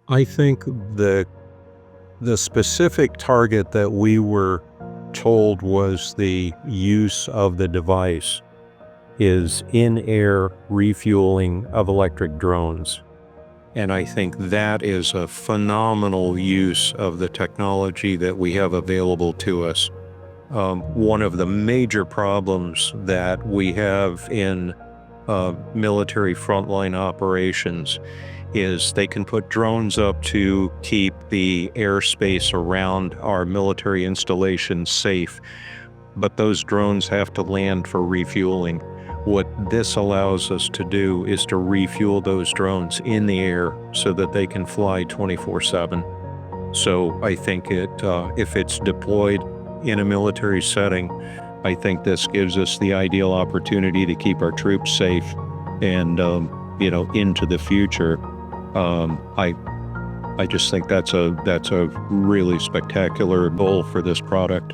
I think the specific target that we were told was the use of the device is in-air refueling of electric drones. And I think that is a phenomenal use of the technology that we have available to us. One of the major problems that we have in military frontline operations is they can put drones up to keep the airspace around our military installations safe, but those drones have to land for refueling. What this allows us to do is to refuel those drones in the air so that they can fly 24/7. So I think if it's deployed in a military setting, I think this gives us the ideal opportunity to keep our troops safe and, into the future. I just think that's a really spectacular goal for this product.